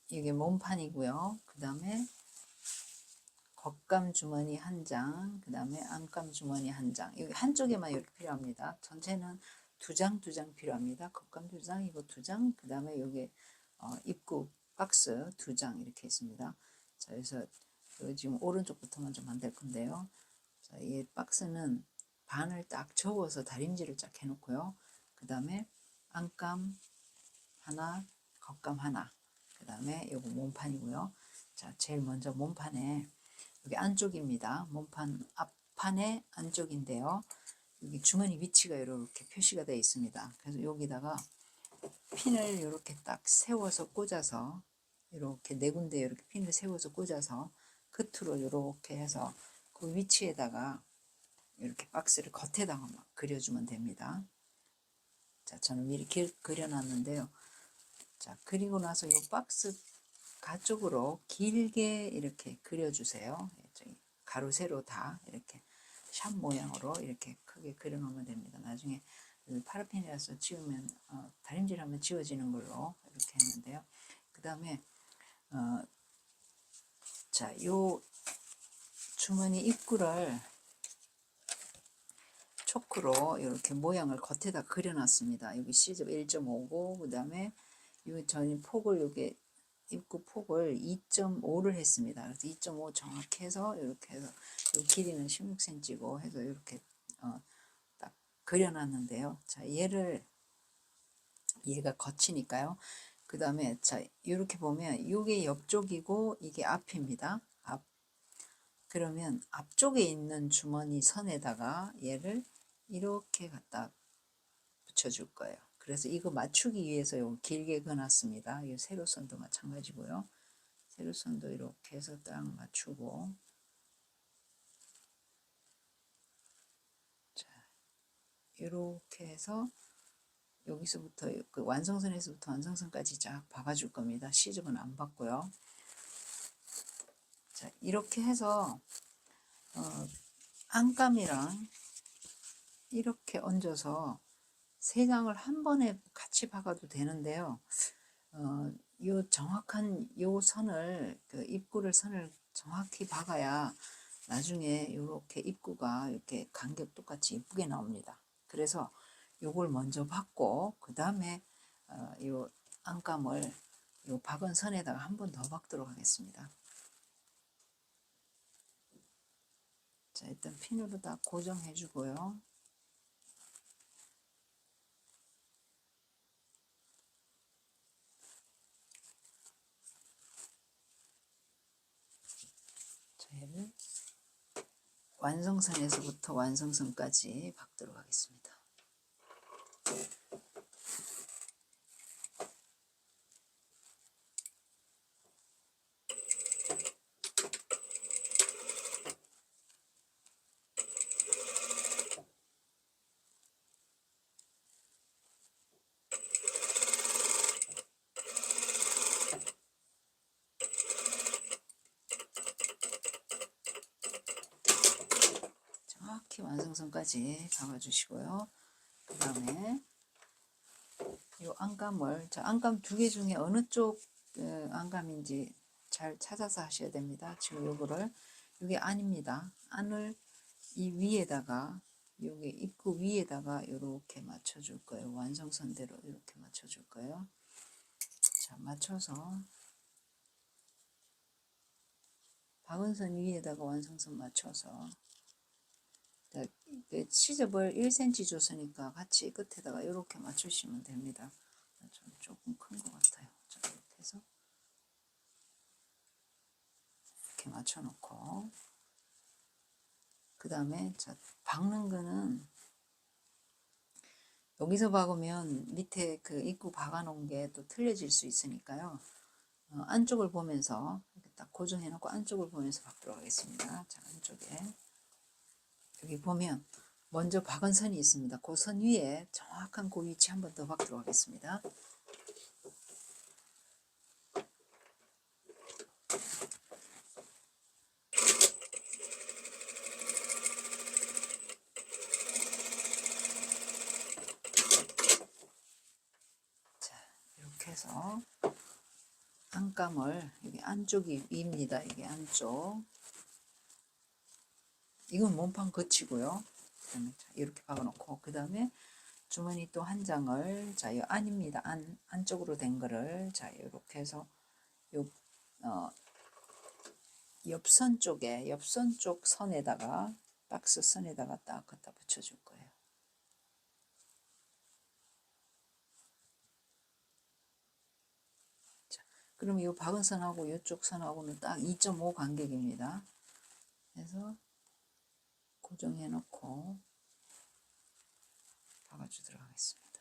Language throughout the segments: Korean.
이게 몸판이고요. 그 다음에 겉감 주머니 한 장, 그 다음에 안감 주머니 한 장. 여기 한쪽에만 이렇게 필요합니다. 전체는 두 장 필요합니다. 겉감 두 장, 이거 두 장, 그 다음에 여기 입구 박스 두 장 이렇게 있습니다. 자, 그래서 지금 오른쪽부터 먼저 만들 건데요. 자, 이 박스는 반을 딱 접어서 다림질을 쫙 해놓고요. 그 다음에 안감 하나, 겉감 하나, 그 다음에 요거 몸판이고요. 자, 제일 먼저 몸판에 여기 안쪽입니다. 몸판 앞판의 안쪽인데요. 여기 주머니 위치가 이렇게 표시가 되어 있습니다. 그래서 여기다가 핀을 이렇게 딱 세워서 꽂아서 이렇게 네 군데 이렇게 핀을 세워서 꽂아서 끝으로 이렇게 해서 그 위치에다가 이렇게 박스를 겉에다가 막 그려주면 됩니다. 자, 저는 미리 그려놨는데요. 자, 그리고 나서 이 박스 가쪽으로 길게 이렇게 그려주세요. 가로 세로 다 이렇게 샵 모양으로 이렇게 크게 그려놓으면 됩니다. 나중에 파라핀이라서 지우면 다림질하면 지워지는 걸로 이렇게 했는데요. 그 다음에 자, 요 주머니 입구를 초크로 이렇게 모양을 겉에다 그려놨습니다. 여기 시접 1.5고 그 다음에 요 전이 폭을 여기 입구 폭을 2.5를 했습니다. 그래서 2.5 정확히 해서 이렇게 해서 요 길이는 16cm고 해서 이렇게 딱 그려놨는데요. 자, 얘가 겉이니까요. 그 다음에 자, 이렇게 보면 이게 옆쪽이고 이게 앞입니다. 앞. 그러면 앞쪽에 있는 주머니 선에다가 얘를 이렇게 갖다 붙여줄 거예요. 그래서 이거 맞추기 위해서 요 길게 그어놨습니다. 이 세로선도 마찬가지고요. 세로선도 이렇게 해서 딱 맞추고, 자, 이렇게 해서 여기서부터 그 완성선에서부터 완성선까지 쫙 박아줄 겁니다. 시접은 안 받고요. 자, 이렇게 해서 안감이랑 이렇게 얹어서 세 장을 한 번에 같이 박아도 되는데요. 요 정확한 요 선을 그 입구를 선을 정확히 박아야 나중에 이렇게 입구가 이렇게 간격 똑같이 이쁘게 나옵니다. 그래서 요걸 먼저 박고 그 다음에 요 안감을 요 박은 선에다가 한 번 더 박도록 하겠습니다. 자, 일단 핀으로 다 고정해 주고요. 자, 얘를 완성선에서부터 완성선까지 박도록 하겠습니다. 정확히 완성선까지 박아주시고요. 그 다음에 이 안감을, 자, 안감 두 개 중에 어느 쪽 안감인지 잘 찾아서 하셔야 됩니다. 지금 요거를, 이게 안입니다. 안을 이 위에다가, 여기 입구 위에다가 이렇게 맞춰줄 거예요. 완성선대로 이렇게 맞춰줄 거예요. 자, 맞춰서 박은선 위에다가 완성선 맞춰서, 자, 시접을 1cm 줬으니까 같이 끝에다가 이렇게 맞추시면 됩니다. 좀 조금 큰 것 같아요. 자, 이렇게 해서 이렇게 맞춰놓고, 그 다음에 자, 박는 거는 여기서 박으면 밑에 그 입구 박아놓은 게 또 틀려질 수 있으니까요. 안쪽을 보면서 이렇게 딱 고정해 놓고 안쪽을 보면서 박도록 하겠습니다. 자, 안쪽에 여기 보면 먼저 박은 선이 있습니다. 그 선 위에 정확한 그 위치 한 번 더 박도록 하겠습니다. 자, 이렇게 해서 안감을 여기 안쪽이 위입니다. 이게 안쪽. 이건 몸판 거치고요. 그다음에 이렇게 박아놓고 그 다음에 주머니 또 한 장을 자, 이 안입니다. 안쪽으로 된 거를 자 이렇게 해서 요 옆선 쪽에 옆선 쪽 선에다가 박스 선에다가 딱 갖다 붙여줄 거예요. 자, 그럼 이 박은 선하고 이쪽 선하고는 딱 2.5 간격입니다. 그래서 고정해 놓고 박아주도록 하겠습니다.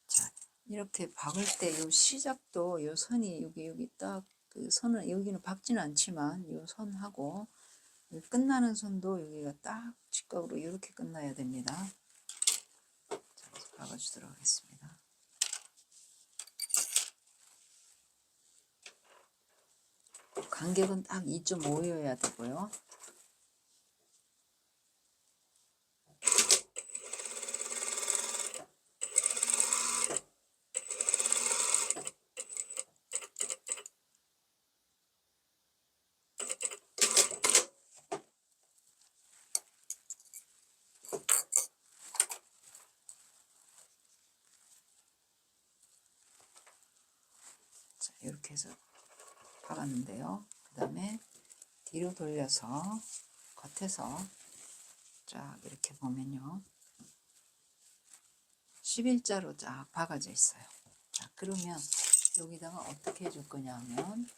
자, 이렇게 박을 때 요 시작도 요 선이 여기 딱 그 선은 여기는 박지는 않지만 요 선하고 끝나는 선도 여기가 딱 직각으로 이렇게 끝나야 됩니다. 자, 그래서 박아주도록 하겠습니다. 간격은 딱 2.5여야 되고요. 자, 이렇게 해서 박았는데요. 그 다음에 뒤로 돌려서 겉에서 쫙 이렇게 보면요. 11자로 쫙 박아져 있어요. 자, 그러면 여기다가 어떻게 해줄 거냐 하면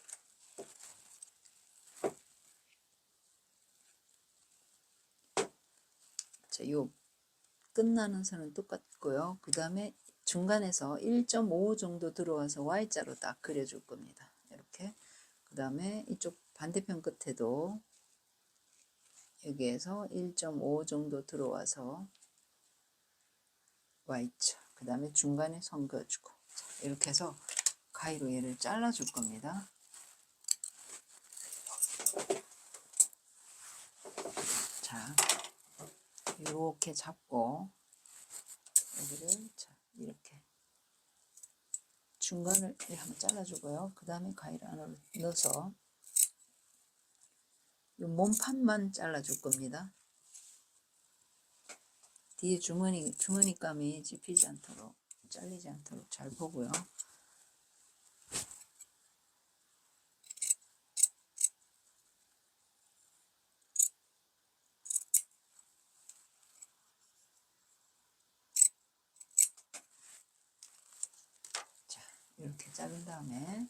자, 요 끝나는 선은 똑같고요. 그 다음에 중간에서 1.5 정도 들어와서 Y자로 딱 그려줄 겁니다. 이렇게. 그 다음에 이쪽 반대편 끝에도 여기에서 1.5 정도 들어와서 Y자. 그 다음에 중간에 선 그어주고. 이렇게 해서 가위로 얘를 잘라줄 겁니다. 자, 이렇게 잡고 여기를 자, 이렇게 중간을 한번 잘라주고요. 그 다음에 가위를 안으로 넣어서 이 몸판만 잘라줄 겁니다. 뒤에 주머니감이 찝히지 않도록 잘리지 않도록 잘 보고요. 자, 이렇게 자른 다음에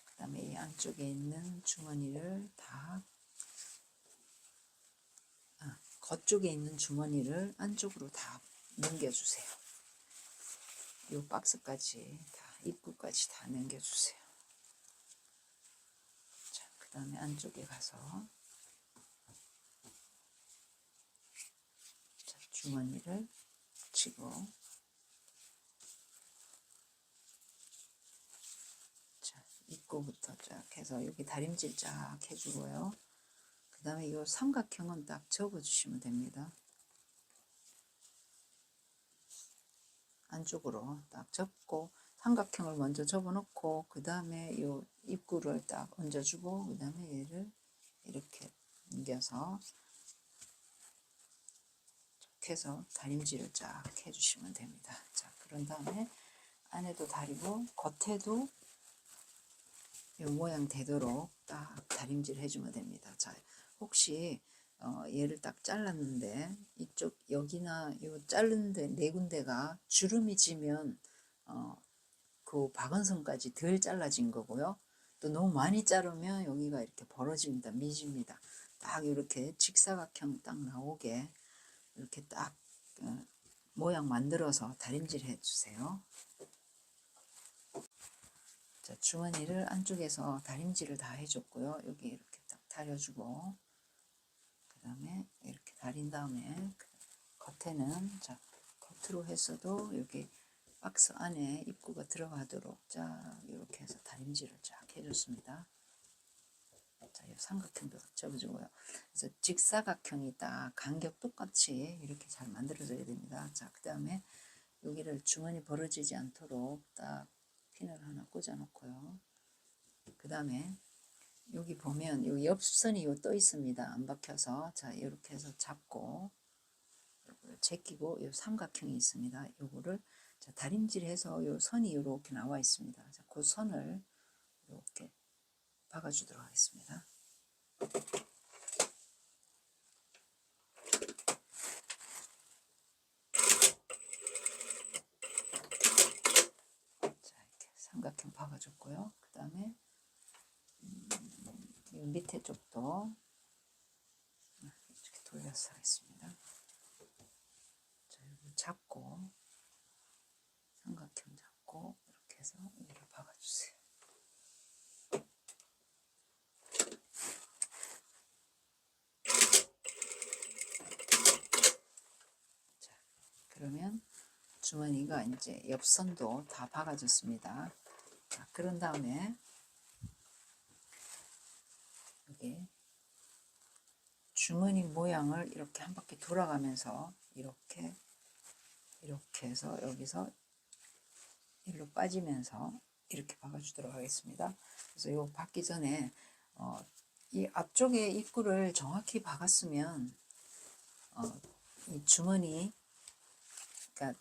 그 다음에 이 안쪽에 있는 주머니를 다 겉쪽에 있는 주머니를 안쪽으로 다 넘겨주세요. 이 박스까지 다 입구까지 다 넘겨주세요. 자, 그 다음에 안쪽에 가서 자, 주머니를 붙이고 자, 입구부터 쫙 해서 여기 다림질 쫙 해주고요. 그 다음에 이 삼각형은 딱 접어주시면 됩니다. 안쪽으로 딱 접고 삼각형을 먼저 접어놓고 그 다음에 이 입구를 딱 얹어주고 그 다음에 얘를 이렇게 넘겨서 이렇게 해서 다림질을 쫙 해주시면 됩니다. 자, 그런 다음에 안에도 다리고 겉에도 이 모양 되도록 딱 다림질 해주면 됩니다. 자, 혹시 얘를 딱 잘랐는데 이쪽 여기나 요 자른 데 네 군데가 주름이 지면 그 박은선까지 덜 잘라진 거고요. 또 너무 많이 자르면 여기가 이렇게 벌어집니다. 미집니다. 딱 이렇게 직사각형 딱 나오게 이렇게 딱 모양 만들어서 다림질 해주세요. 자, 주머니를 안쪽에서 다림질을 다 해줬고요. 여기 이렇게 딱 다려주고 그 다음에 이렇게 다린 다음에 겉에는 자, 겉으로 했어도 여기 박스 안에 입구가 들어가도록 쫙 이렇게 해서 다림질을 쫙 해줬습니다. 자, 이 삼각형도 접어주고요. 그래서 직사각형이 딱 간격 똑같이 이렇게 잘 만들어져야 됩니다. 자, 그 다음에 여기를 주머니 벌어지지 않도록 딱 핀을 하나 꽂아 놓고요. 그 다음에 여기 보면 요 옆선이 요 떠 있습니다. 안 박혀서. 자, 이렇게 해서 잡고 요거를 제끼고 요 삼각형이 있습니다. 요거를 자, 다림질해서 요 선이 이렇게 나와 있습니다. 자, 그 선을 이렇게 박아주도록 하겠습니다. 자, 이렇게 삼각형 박아줬고요. 그 다음에 밑에 쪽도 이렇게 돌려서 하겠습니다. 자, 이거 잡고 삼각형 잡고 이렇게 해서 위로 박아주세요. 자, 그러면 주머니가 이제 옆선도 다 박아줬습니다. 자, 그런 다음에 여기 주머니 모양을 이렇게 한 바퀴 돌아가면서 이렇게 해서 여기서 일로 빠지면서 이렇게 박아주도록 하겠습니다. 그래서 이거 박기 전에 이 앞쪽에 입구를 정확히 박았으면 이 주머니, 그러니까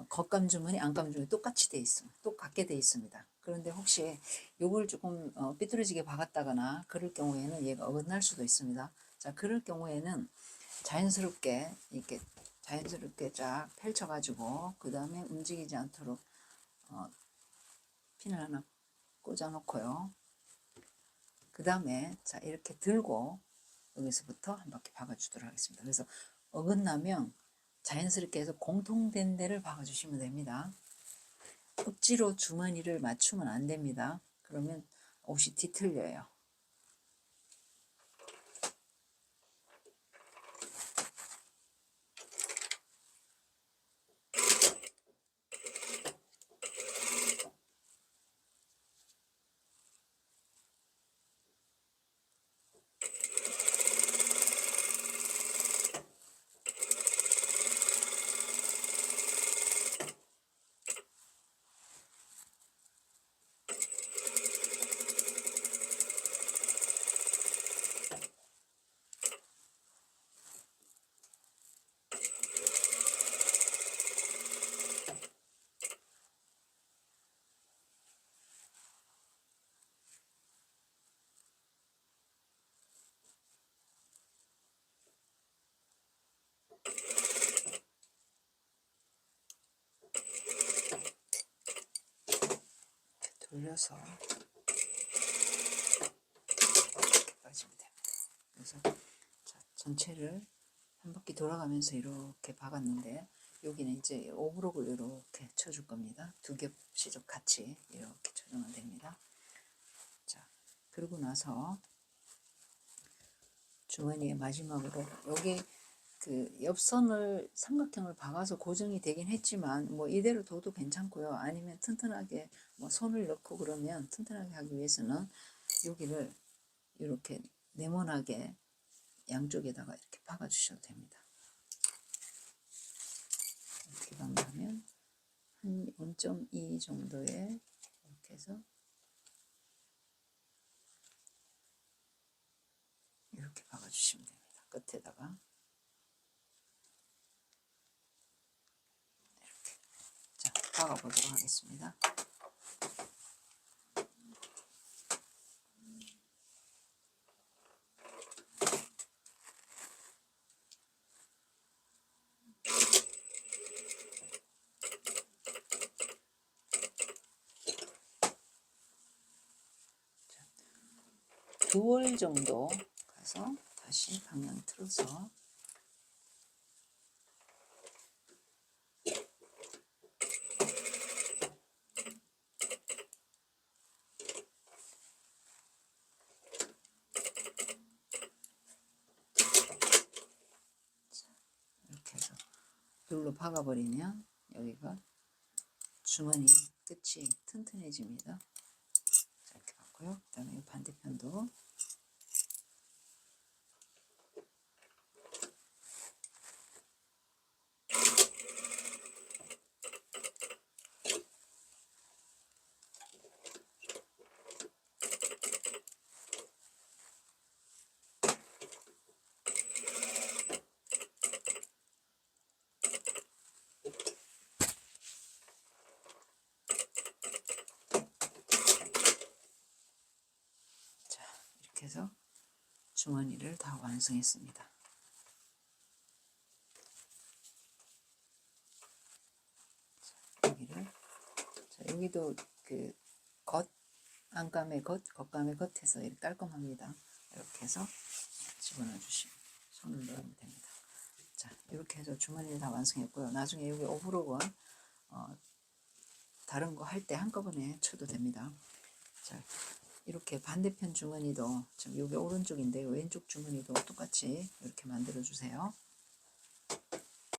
겉감 주머니, 안감 주머니 똑같이 돼 있어, 똑같게 돼 있습니다. 그런데 혹시 요걸 조금 삐뚤어지게 박았다거나 그럴 경우에는 얘가 어긋날 수도 있습니다. 자, 그럴 경우에는 자연스럽게 이렇게 자연스럽게 쫙 펼쳐가지고 그 다음에 움직이지 않도록 핀을 하나 꽂아 놓고요. 그 다음에 자, 이렇게 들고 여기서부터 한 바퀴 박아주도록 하겠습니다. 그래서 어긋나면 자연스럽게 해서 공통된 데를 박아주시면 됩니다. 억지로 주머니를 맞추면 안 됩니다. 그러면 옷이 뒤틀려요. 돌려서 이렇게 빠지면 됩니다. 그래서 자, 전체를 한 바퀴 돌아가면서 이렇게 박았는데 여기는 이제 오브록을 이렇게 쳐줄 겁니다. 두 겹씩 같이 이렇게 쳐주면 됩니다. 자, 그러고 나서 주머니의 마지막으로 여기 그 옆선을 삼각형을 박아서 고정이 되긴 했지만 뭐 이대로 둬도 괜찮고요. 아니면 튼튼하게 뭐 손을 넣고 그러면 튼튼하게 하기 위해서는 여기를 이렇게 네모나게 양쪽에다가 이렇게 박아 주셔도 됩니다. 이렇게 박으면 한 0.2 정도에 이렇게 해서 이렇게 박아 주시면 됩니다. 끝에다가 이렇게 자, 박아 보도록 하겠습니다. 두 월 정도 가서 다시 방향 틀어서 이렇게 해서 눌러 박아버리면 여기가 주머니 끝이 튼튼해집니다. 자, 이렇게 박고요. 그 다음에 반대편도 이렇게 해서 주머니를 다 완성했습니다. 여기를, 자, 여기도 그 겉, 안감의 겉, 겉감의 겉에서 이렇게 깔끔합니다. 이렇게 해서 집어넣어 주시면 손을 넣으면 됩니다. 자, 이렇게 해서 주머니를 다 완성했고요. 나중에 여기 오브록은 다른 거 할 때 한꺼번에 쳐도 됩니다. 자, 이렇게 반대편 주머니도 지금 여기 오른쪽인데 왼쪽 주머니도 똑같이 이렇게 만들어 주세요.